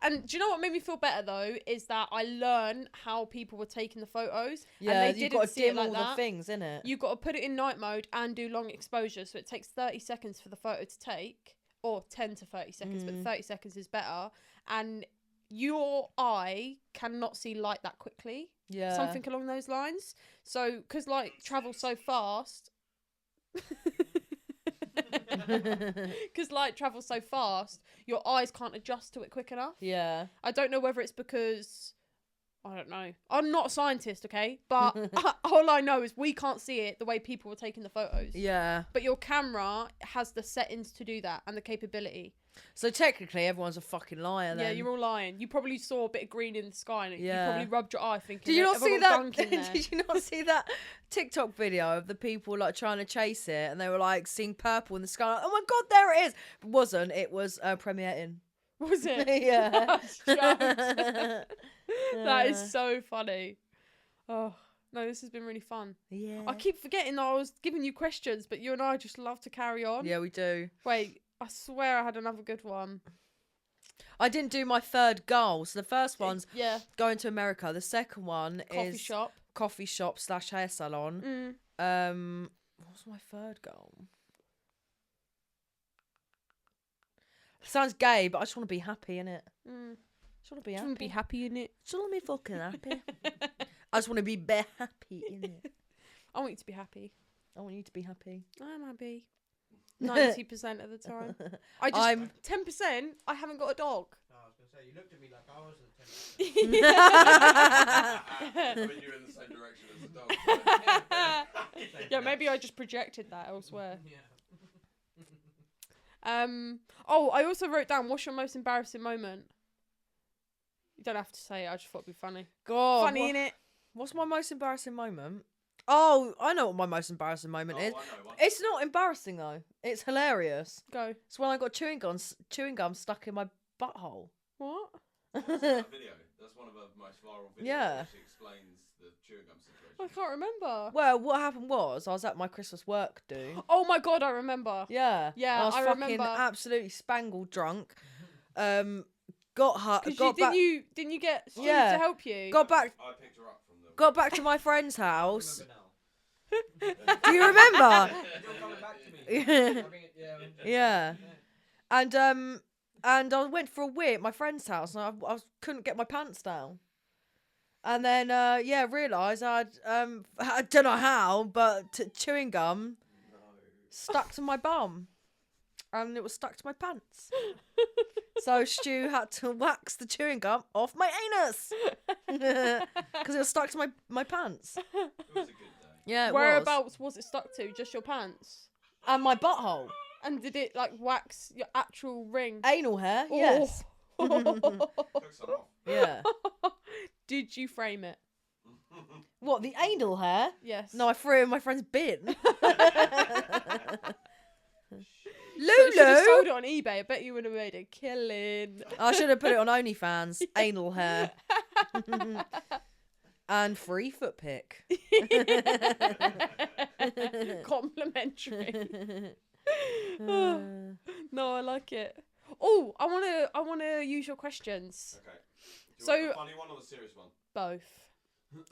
S1: And do you know what made me feel better though? Is that I learned how people were taking the photos.
S3: Yeah,
S1: and they
S3: you've
S1: didn't
S3: got to
S1: see it
S3: dim
S1: like
S3: all
S1: that.
S3: the things, innit?
S1: You've got to put it in night mode and do long exposure, so it takes 30 seconds for the photo to take, or 10 to 30 seconds, but 30 seconds is better. And your eye cannot see light that quickly.
S3: Yeah.
S1: Something along those lines. So, because light travels so fast. Because light travels so fast, your eyes can't adjust to it quick enough.
S3: Yeah.
S1: I don't know whether it's because... I don't know. I'm not a scientist, okay? But all I know is we can't see it the way people were taking the photos.
S3: Yeah.
S1: But your camera has the settings to do that and the capability.
S3: So technically, everyone's a fucking liar. Then.
S1: Yeah, you're all lying. You probably saw a bit of green in the sky and you
S3: Yeah.
S1: probably rubbed your eye thinking.
S3: Did you not
S1: "Have I
S3: see
S1: got
S3: that?
S1: gunk in there?"
S3: Did you not see that TikTok video of the people like trying to chase it, and they were like seeing purple in the sky? Like, oh my god, there it is! It wasn't. It was premiering.
S1: Was it?
S3: Yeah.
S1: Jokes. That is so funny. Oh no, this has been really fun.
S3: Yeah.
S1: I keep forgetting that I was giving you questions, but you and I just love to carry on.
S3: Yeah, we do.
S1: Wait, I swear I had another good one.
S3: I didn't do my third goal. So the first one's
S1: Yeah,
S3: going to America. The second one is
S1: coffee shop.
S3: / hair salon. What was my third goal? Sounds gay, but I just want to be happy, innit? Just want to be happy.
S1: Be happy in it.
S3: Just want to be fucking happy. I just want to be happy, innit?
S1: I want you to be happy.
S3: I want you to be happy.
S1: I'm happy. 90% of the time.
S3: I'm
S1: 10%. I haven't got a dog.
S5: No, I was going to say, you looked at me like I was at 10%.
S4: I mean, you're in the same direction as the dog. So.
S1: Yeah, maybe I just projected that elsewhere.
S5: Yeah.
S1: Oh, I also wrote down, what's your most embarrassing moment? You don't have to say it, I just thought it'd be funny.
S3: God.
S1: Funny, innit?
S3: What's my most embarrassing moment? Oh, I know what my most embarrassing moment is.
S4: I know one.
S3: It's not embarrassing though. It's hilarious.
S1: Go.
S3: It's when I got chewing gum stuck in my butthole.
S1: What?
S4: That video. That's one of her most viral videos.
S3: Yeah.
S4: Where she explains the chewing gum situation.
S1: I can't remember.
S3: Well, what happened was I was at my Christmas work do.
S1: Oh my god, I remember.
S3: Yeah.
S1: Yeah,
S3: I was
S1: I
S3: fucking
S1: remember.
S3: absolutely spangled drunk. Got her.
S1: Because didn't you get Stu
S3: Yeah.
S1: to help you?
S3: Got back.
S4: I picked her up from the.
S3: Got back to my friend's house.
S5: Remember now.
S3: Do you remember?
S5: You're coming back to me.
S3: Yeah. And I went for a wee at my friend's house, and I couldn't get my pants down. And then realised I don't know how, but chewing gum stuck to my bum, and it was stuck to my pants. So Stu had to wax the chewing gum off my anus because it was stuck to my pants.
S4: It was a good day.
S3: Yeah, it was.
S1: Whereabouts was it stuck to? Just your pants?
S3: And my butthole.
S1: And did it like wax your actual ring?
S3: Anal hair, yes.
S4: Took some off.
S3: Yeah.
S1: Did you frame it?
S3: What, the anal hair?
S1: Yes.
S3: No, I threw it in my friend's bin.
S1: So should have
S3: Lulu!
S1: sold it on eBay. I bet you would have made a killing.
S3: I should have put it on OnlyFans. Anal hair. And free foot pick.
S1: Complimentary. No, I like it. Oh, I wanna use your questions.
S4: Okay. Do you
S1: So-
S4: want the funny one or the serious one?
S1: Both.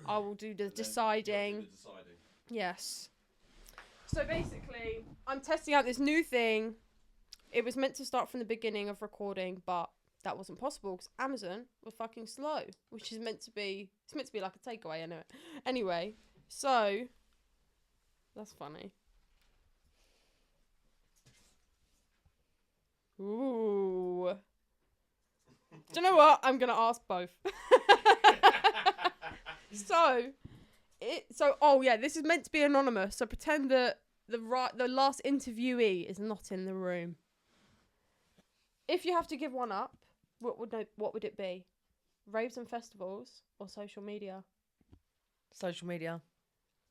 S1: I will do the
S4: And then
S1: deciding.
S4: you'll do the deciding.
S1: Yes. So basically, I'm testing out this new thing. It was meant to start from the beginning of recording, but that wasn't possible because Amazon was fucking slow, which is meant to be. It's meant to be like a takeaway, I know it. Anyway, so that's funny. Ooh. Do you know what? I'm gonna ask both. Oh yeah, this is meant to be anonymous. So pretend that the last interviewee is not in the room. If you have to give one up, what would it be? Raves and festivals or social media?
S3: Social media.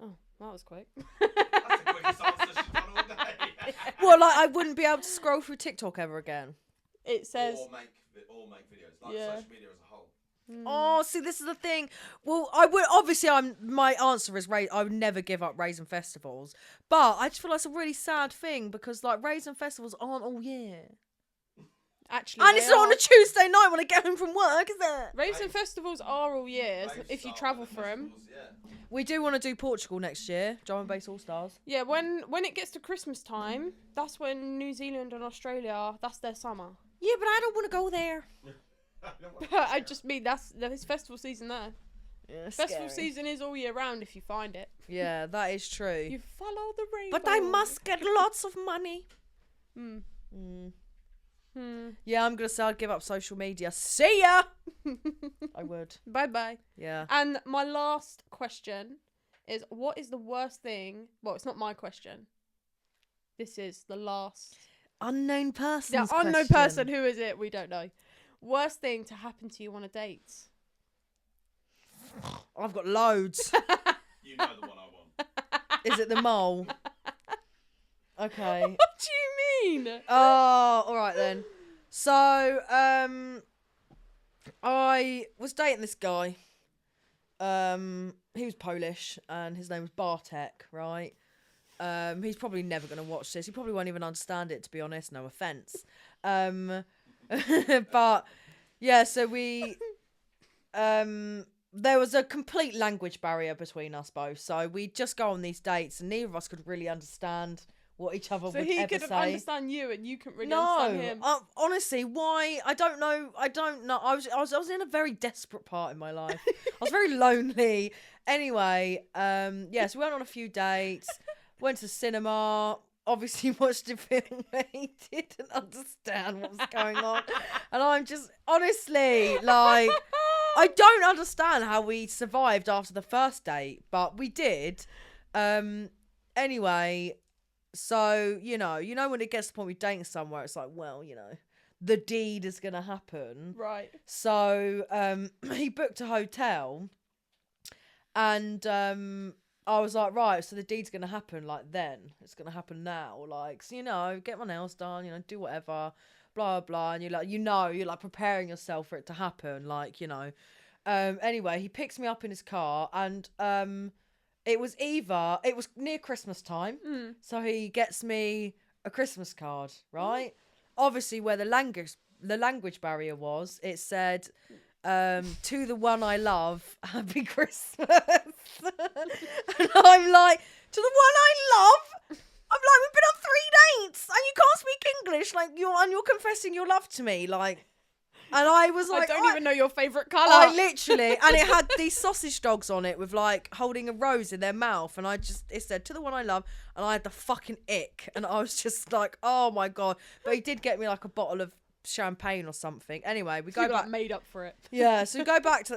S1: Oh, that was quick.
S4: That's the quickest answer she's done all day.
S3: Well, like I wouldn't be able to scroll through TikTok ever again.
S1: It says.
S4: Or make videos. Like
S1: Yeah.
S4: social media as a whole.
S3: Oh, see, this is the thing. Well, my answer is I would never give up raves and festivals. But I just feel like it's a really sad thing because like raves and festivals aren't all year.
S1: Actually,
S3: And
S1: they
S3: it's not on
S1: are.
S3: a Tuesday night when I get home from work, is it?
S1: Raves and festivals are all year
S4: Raves
S1: if you
S4: start
S1: travel
S4: with the
S1: for them.
S4: festivals, yeah.
S3: We do want to do Portugal next year. Drum and Bass All Stars.
S1: Yeah, when it gets to Christmas time, that's when New Zealand and Australia, that's their summer.
S3: Yeah, but I don't want to go there.
S1: I just mean there's festival season there.
S3: Yeah,
S1: Festival season is all year round if you find it.
S3: Yeah, that is true.
S1: You follow the rainbow.
S3: But I must get lots of money.
S1: Hmm.
S3: Yeah, I'm gonna say I'd give up social media. See ya. I would.
S1: Bye bye.
S3: Yeah.
S1: And my last question is, what is the worst thing? Well, it's not my question. This is the last.
S3: Unknown person.
S1: The unknown person. Who is it? We don't know. Worst thing to happen to you on a date?
S3: I've got loads.
S4: You know the one I want.
S3: Is it the mole? Okay.
S1: What do you mean?
S3: Oh, all right then. So, I was dating this guy. He was Polish and his name was Bartek, right? He's probably never going to watch this. He probably won't even understand it, to be honest. No offense. But yeah, so there was a complete language barrier between us both. So we'd just go on these dates and neither of us could really understand what each other
S1: So
S3: would
S1: he
S3: ever
S1: couldn't
S3: say.
S1: understand you, and you couldn't really understand him.
S3: Honestly, why? I don't know. I was in a very desperate part in my life. I was very lonely. Anyway, yeah, so we went on a few dates, went to the cinema, obviously watched a film where he didn't understand what was going on. And I'm just, honestly, like, I don't understand how we survived after the first date, but we did. Anyway, so, you know when it gets to the point we're dating somewhere, it's like, well, the deed is going to happen.
S1: Right.
S3: So he booked a hotel and I was like, right, so the deed's going to happen like then. It's going to happen now. Like, so, get my nails done, do whatever, blah, blah. And you're like preparing yourself for it to happen. Like, anyway, he picks me up in his car and it was near Christmas time. So he gets me a Christmas card, right? Obviously where the language barrier was, it said, to the one I love, happy Christmas. And I'm like, to the one I love? I'm like, we've been on 3 dates and you can't speak English, like you're confessing your love to me, like. And I was like,
S1: I don't even know your favourite colour.
S3: I literally, and it had these sausage dogs on it with like holding a rose in their mouth, and it said to the one I love, and I had the fucking ick, and I was just like, oh my god. But he did get me like a bottle of champagne or something. Anyway, we go
S1: You
S3: back.
S1: like made up for it.
S3: Yeah, so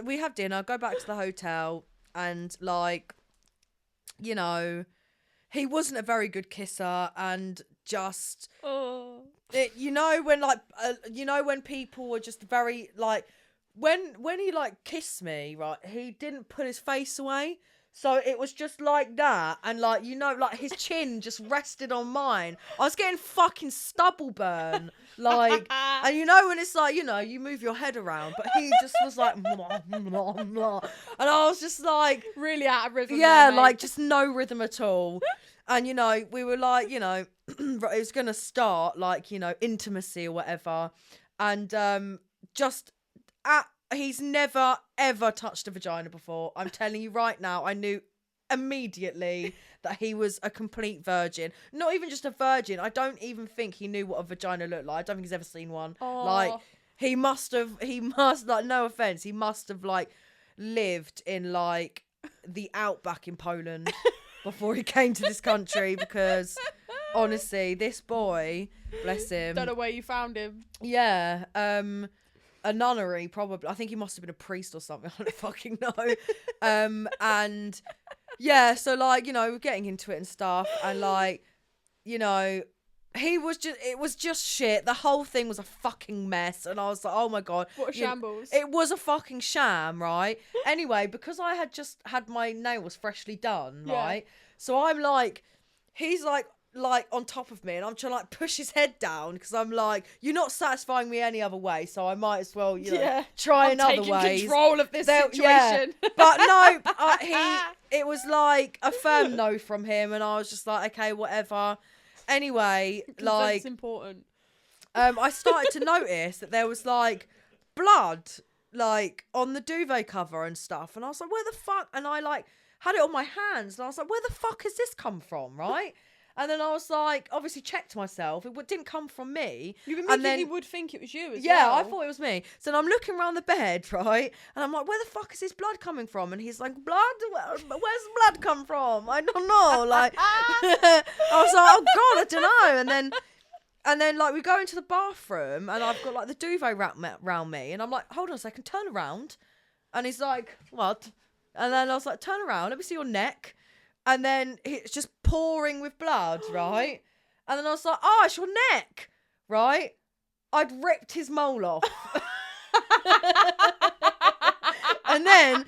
S3: we have dinner, go back to the hotel, and like, he wasn't a very good kisser, and just.
S1: Oh.
S3: When people were just very like when he like kissed me, right, he didn't put his face away, so it was just like that, and like like his chin just rested on mine. I was getting fucking stubble burn, like, and when it's like you move your head around, but he just was like mwah, mwah, mwah. And I was just like
S1: Really out of rhythm.
S3: yeah,
S1: there, mate.
S3: like just no rhythm at all. And, we were like, it was going to start like, intimacy or whatever. And just at he's never, ever touched a vagina before. I'm telling you right now, I knew immediately that he was a complete virgin. Not even just a virgin. I don't even think he knew what a vagina looked like. I don't think he's ever seen one.
S1: Aw.
S3: Like, he must, like, no offense, he must have, like, lived in, like, the outback in Poland before he came to this country, because honestly, this boy, bless him.
S1: Don't know where you found him.
S3: Yeah, a nunnery probably. I think he must have been a priest or something. I don't fucking know. And yeah, so like, you know, we're getting into it and stuff, and like, you know, it was just shit. The whole thing was a fucking mess, and I was like, oh my god,
S1: What a shambles.
S3: it was a fucking sham, right? Anyway, because I had just had my nails freshly done,
S1: Yeah.
S3: right? So I'm like, he's like on top of me, and I'm trying to like push his head down, because I'm like, you're not satisfying me any other way, so I might as well, you know, try in other
S1: taking
S3: ways.
S1: control of this situation.
S3: Yeah. But no, it was like a firm no from him, and I was just like, okay, whatever. Anyway, like,
S1: Consent's important.
S3: I started to notice that there was like blood like on the duvet cover and stuff, and I was like, where the fuck? And I like had it on my hands, and I was like, where the fuck has this come from, right? And then I was like, obviously checked myself, it didn't come from me.
S1: You
S3: and
S1: immediately
S3: then,
S1: would think it was you as
S3: yeah,
S1: well.
S3: I thought it was me. So then I'm looking around the bed, right? And I'm like, where the fuck is this blood coming from? And he's like, blood? Where's the blood come from? I don't know. Like, I was like, oh God, I don't know. And then like we go into the bathroom, and I've got like the duvet wrapped around me, and I'm like, hold on a second, turn around. And he's like, what? And then I was like, turn around, let me see your neck. And then it's just pouring with blood, right? And then I was like, oh, it's your neck, right? I'd ripped his mole off. and then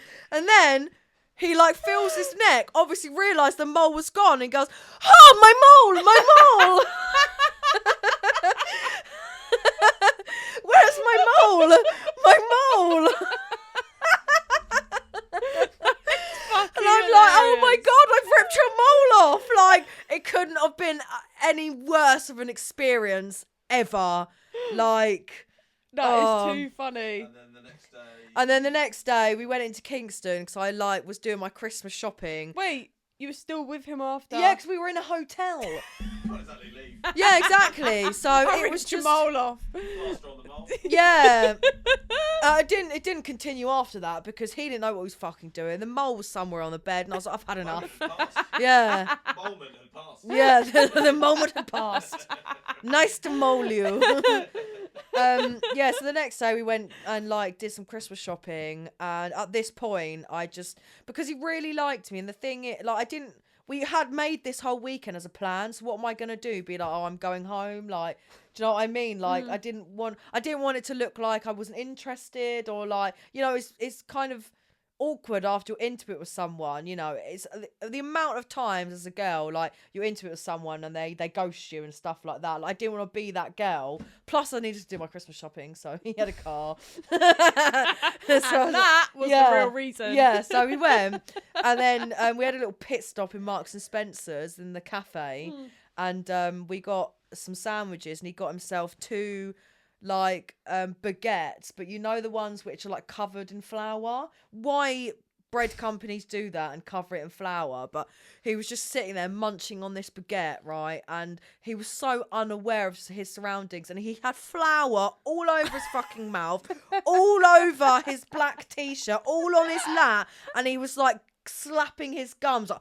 S3: he like feels his neck, obviously realised the mole was gone, and goes, oh, my mole! Where's my mole? My mole! And I'm like, oh my God, I've ripped your mole off. Like, it couldn't have been any worse of an experience ever. Like,
S1: That is too funny.
S4: And then the next day,
S3: we went into Kingston, because I like was doing my Christmas shopping.
S1: Wait, you were still with him after?
S3: Yeah, because we were in a hotel.
S4: why does that leave?
S3: Yeah, exactly. So
S1: I
S3: it was
S1: ripped your
S3: just
S1: mole off.
S4: Plaster on the mole.
S3: yeah. It didn't continue after that, because he didn't know what he was fucking doing. The mole was somewhere on the bed, and I was like, I've had enough. Yeah.
S4: Moment had passed.
S3: Yeah, the moment had passed. Nice to mole you. Yeah, so the next day we went and like did some Christmas shopping, and at this point I just, because he really liked me, and the thing we had made this whole weekend as a plan, so what am I gonna do? Be like, oh, I'm going home? Like, do you know what I mean? Like, I didn't want it to look like I wasn't interested, or like, you know, it's kind of awkward after you're intimate with someone, you know. It's the amount of times as a girl, like, you're intimate with someone and they ghost you and stuff like that. Like, I didn't want to be that girl. Plus I needed to do my Christmas shopping, so he had a car. So
S1: that was the real reason.
S3: Yeah, so we went, and then we had a little pit stop in Marks and Spencer's in the cafe, and we got some sandwiches, and he got himself two like baguettes, but you know, the ones which are like covered in flour. Why bread companies do that and cover it in flour? But he was just sitting there munching on this baguette, right? And he was so unaware of his surroundings, and he had flour all over his fucking mouth, all over his black t-shirt, all on his lap, and he was like slapping his gums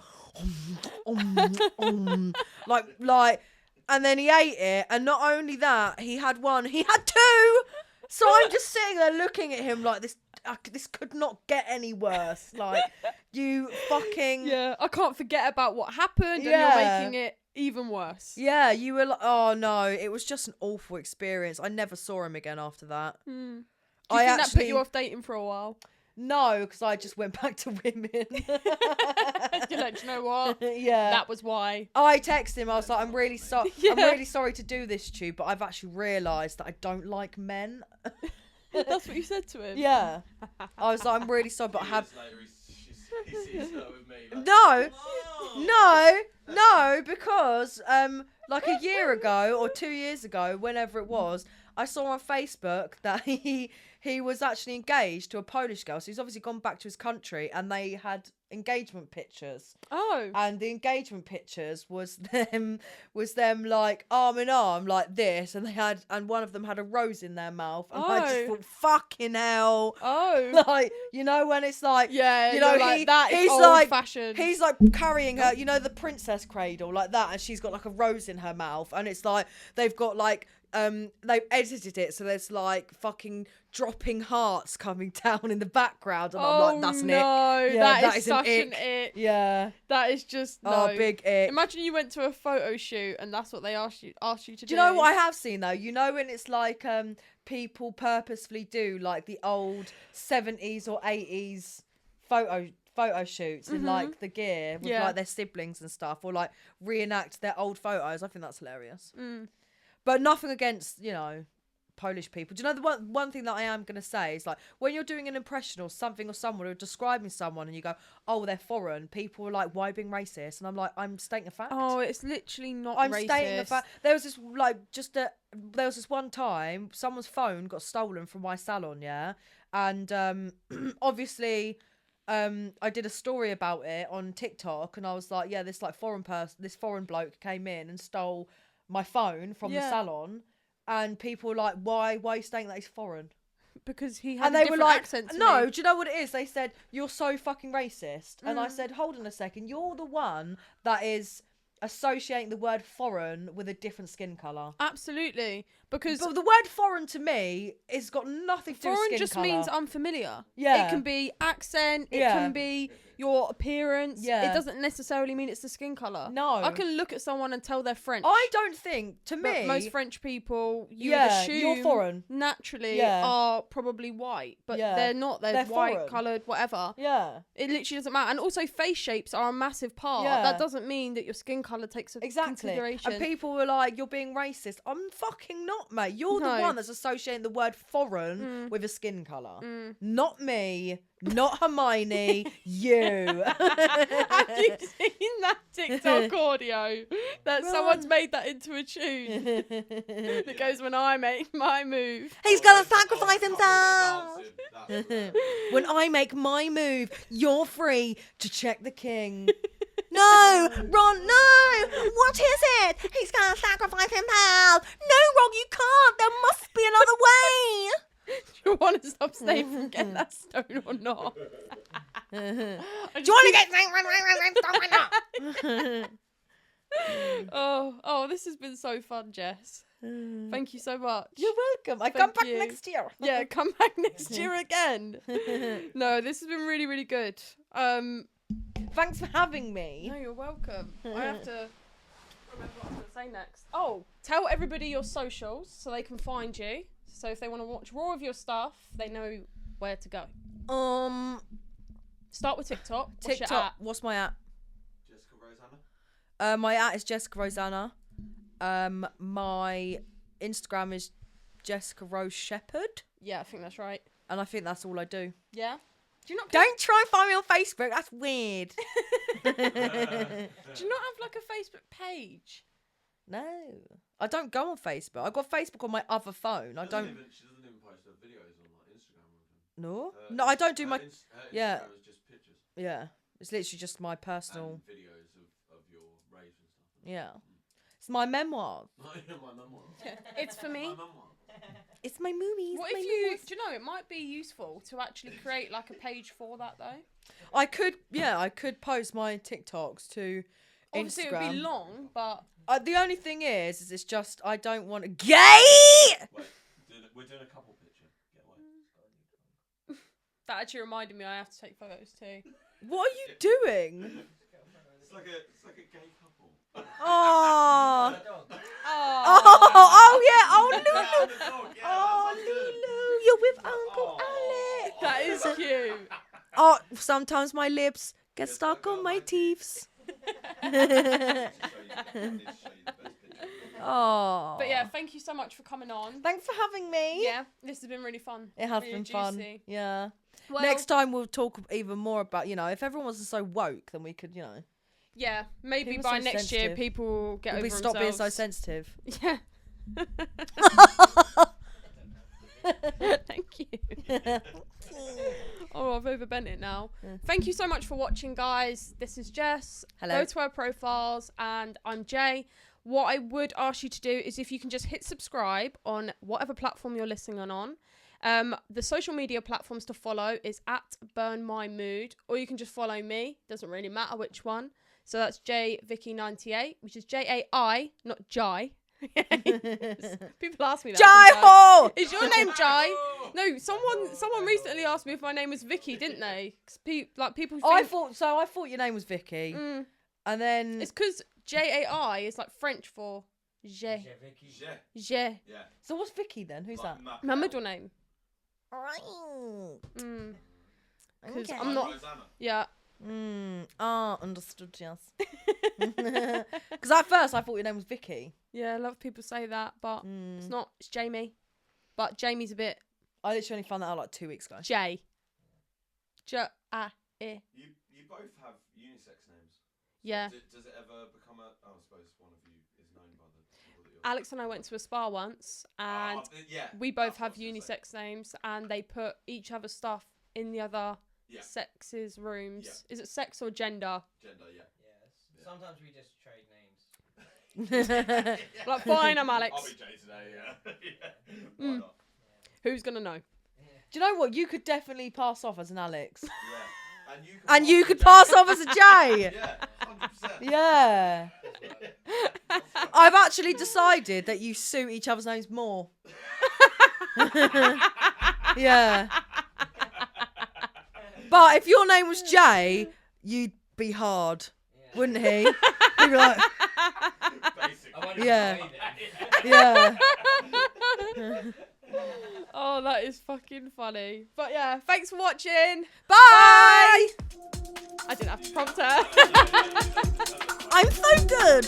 S3: like and then he ate it, and not only that, he had two. So I'm just sitting there looking at him like, this could not get any worse. Like, you fucking...
S1: Yeah, I can't forget about what happened,
S3: Yeah.
S1: and you're making it even worse.
S3: Yeah, you were like, oh no, it was just an awful experience. I never saw him again after that.
S1: Do you think that put you off dating for a while?
S3: No, because I just went back to women.
S1: You're like, do you know what?
S3: Yeah.
S1: That was why.
S3: I texted him. I was like, I'm really sorry.
S1: Yeah.
S3: I'm really sorry to do this to you, but I've actually realised that I don't like men.
S1: That's what you said to him?
S3: Yeah. I was like, I'm really sorry, but I have...
S4: Years later, he sees her with me. Like,
S3: No,
S4: "Come on."
S3: no, because like a year ago or 2 years ago, whenever it was, I saw on Facebook that he was actually engaged to a Polish girl. So he's obviously gone back to his country, and they had engagement pictures.
S1: Oh.
S3: And the engagement pictures was them like arm in arm like this, and one of them had a rose in their mouth. And I just thought, fucking hell.
S1: Oh.
S3: Like, you know, when it's like,
S1: Yeah,
S3: you know,
S1: like, that is
S3: he's
S1: old
S3: like
S1: fashioned.
S3: He's like carrying her, you know, the princess cradle like that, and she's got like a rose in her mouth, and it's like they've got like they've edited it so there's like fucking dropping hearts coming down in the background, and I'm like, that's an ick. Yeah,
S1: that is
S3: an
S1: such
S3: ick.
S1: an ick.
S3: Yeah.
S1: That is just no.
S3: Oh, big ick.
S1: Imagine you went to a photo shoot and that's what they asked you to do.
S3: Do you know what I have seen though? You know when it's like people purposefully do like the old 70s or 80s photo shoots in like the gear with like their siblings and stuff, or like reenact their old photos. I think that's hilarious. But nothing against, you know, Polish people. Do you know the one thing that I am going to say is like when you're doing an impression or something or someone or describing someone and you go, oh, they're foreign, people are like, why being racist? And I'm like, I'm stating a fact.
S1: Oh, it's literally not
S3: I'm
S1: racist.
S3: stating a fact. There was this one time someone's phone got stolen from my salon, yeah? And obviously I did a story about it on TikTok, and I was like, yeah, this foreign bloke came in and stole my phone from the salon, and people were like, why are you saying that he's foreign?
S1: Because he had
S3: and
S1: a
S3: they
S1: different
S3: were like,
S1: accent to
S3: no,
S1: me.
S3: do you know what it is? They said, you're so fucking racist. And I said, hold on a second, you're the one that is associating the word foreign with a different skin colour.
S1: Absolutely. Because
S3: But the word foreign to me has got nothing to do with
S1: foreign
S3: skin
S1: just
S3: colour.
S1: means unfamiliar.
S3: Yeah.
S1: It can be accent, it
S3: Yeah.
S1: can be your appearance.
S3: Yeah.
S1: It doesn't necessarily mean it's the skin colour.
S3: No.
S1: I can look at someone and tell they're French.
S3: I don't think, to
S1: But
S3: me...
S1: most French people, you
S3: Yeah,
S1: would assume
S3: you're foreign.
S1: naturally
S3: Yeah.
S1: are probably white, but
S3: Yeah.
S1: they're not. They're,
S3: They're
S1: white,
S3: foreign.
S1: coloured, whatever.
S3: Yeah.
S1: It literally doesn't matter. And also, face shapes are a massive part.
S3: Yeah.
S1: That doesn't mean that your skin colour takes into
S3: Exactly.
S1: consideration.
S3: And people were like, you're being racist. I'm fucking not, mate. You're the
S1: No.
S3: one that's associating the word foreign with a skin colour. Not me. Not Hermione. You.
S1: Have you seen that TikTok audio that
S3: Well,
S1: someone's made that into a tune that goes, when I make my move?
S3: He's gonna sacrifice
S4: Couple
S3: himself.
S4: dancing, that's hilarious.
S3: When I make my move, you're free to check the king. No, Ron, no! What is it? He's gonna sacrifice himself! No, Ron, you can't! There must be another way!
S1: Do you want to stop Snape from getting that stone or not?
S3: Do you want to get
S1: Oh, this has been so fun, Jess. Thank you so much.
S3: You're welcome. I
S1: Thank
S3: come back
S1: you.
S3: next year.
S1: Yeah, come back next year again. No, this has been really, really good.
S3: Thanks for having me.
S1: No, you're welcome. I have to remember what I was going to say next. Oh, tell everybody your socials so they can find you. So if they want to watch more of your stuff, they know where to go. Start with TikTok. What's your
S3: TikTok.
S1: at?
S3: What's my at?
S4: Jessica Roseanna.
S3: My at is Jessica Roseanna. My Instagram is Jessica Rose Shepherd,
S1: Yeah, I think that's right.
S3: and I think that's all I do.
S1: Yeah. Do you not?
S3: Don't try and find me on Facebook. That's weird.
S1: Do you not have like a Facebook page?
S3: No, I don't go on Facebook. I've got Facebook on my other phone. I don't.
S4: She doesn't even post her videos on like Instagram or anything.
S3: No, no, I don't do my.
S4: Her
S3: yeah.
S4: Instagram is just pictures
S3: Yeah, it's literally just my personal.
S4: and videos of your raves and stuff.
S3: Yeah, it's my memoir.
S4: My memoir.
S1: It's for me.
S4: My memoir.
S3: It's my movies.
S1: What
S3: my
S1: if you?
S3: memoirs.
S1: Do you know? It might be useful to actually create like a page for that though.
S3: I could. Yeah, I could post my TikToks to
S1: Obviously,
S3: Instagram.
S1: it would be long, but
S3: The only thing is it's just I don't want to gay.
S4: Wait, we're doing a couple picture. Get away.
S1: that actually reminded me I have to take photos too.
S3: What are you doing?
S4: It's like a gay couple.
S3: Oh,
S1: Oh,
S3: oh yeah, oh Lulu,
S4: Yeah,
S3: oh Lulu, you're with Uncle Alec.
S1: that is cute.
S3: Oh, sometimes my lips get stuck on my teeth. Oh,
S1: But yeah, thank you so much for coming on.
S3: thanks for having me.
S1: Yeah, this has been really fun.
S3: It has
S1: Really
S3: been fun.
S1: juicy.
S3: Yeah.
S1: Well,
S3: Next time we'll talk even more about, if everyone wasn't so woke, then we could,
S1: yeah, maybe
S3: People
S1: by
S3: so
S1: next year
S3: sensitive.
S1: people will get
S3: we
S1: over
S3: stop being so
S1: themselves.
S3: sensitive.
S1: Yeah. Thank you. Oh, I've overbent it now. Thank you so much for watching, guys. This is Jess.
S3: Hello.
S1: Go to our profiles, and I'm Jay. What I would ask you to do is if you can just hit subscribe on whatever platform you're listening on. The social media platforms to follow is at BurnMyMood, or you can just follow me. Doesn't really matter which one. So that's JVicky98, which is Jai, not Jai. People ask me that.
S3: Jai
S1: sometimes.
S3: ho!
S1: Is your name Jai? No, someone recently asked me if my name was Vicky, didn't they? 'Cause people think
S3: I thought your name was Vicky, and then
S1: it's because Jai is like French for Je. Je.
S5: Yeah.
S3: so what's Vicky then? Who's that?
S1: My middle name.
S3: Right.
S1: Because
S3: Okay.
S1: I'm not.
S5: Roseanna.
S1: Yeah.
S3: Understood, yes. Because at first I thought your name was Vicky.
S1: Yeah, a lot of people say that, but it's not. It's Jamie. But Jamie's a bit
S3: I literally only found that out like 2 weeks ago.
S1: J.
S5: You both have unisex names.
S1: Yeah.
S5: Does it ever become a? Oh, I suppose one of you is known by the people that you're.
S1: Alex and I went to a spa once, and we both have unisex names, and they put each other's stuff in the other sex's rooms.
S5: Yeah.
S1: Is it sex or gender?
S5: Gender, yeah.
S6: Yes. Sometimes we just trade names.
S1: Like, fine, I'm Alex.
S5: I'll be Jay today, yeah. Why not?
S1: Who's gonna know?
S3: Do you know what? You could definitely pass off as an Alex.
S5: Yeah.
S3: And you could pass off as a Jay.
S5: Yeah, 100%.
S3: Yeah. I've actually decided that you suit each other's names more. Yeah. But if your name was Jay, you'd be hard, wouldn't he? He'd be like,
S5: Basically.
S3: yeah. Yeah.
S1: Oh, that is fucking funny. But yeah, thanks for watching.
S3: Bye.
S1: I didn't have to prompt her.
S3: I'm so good.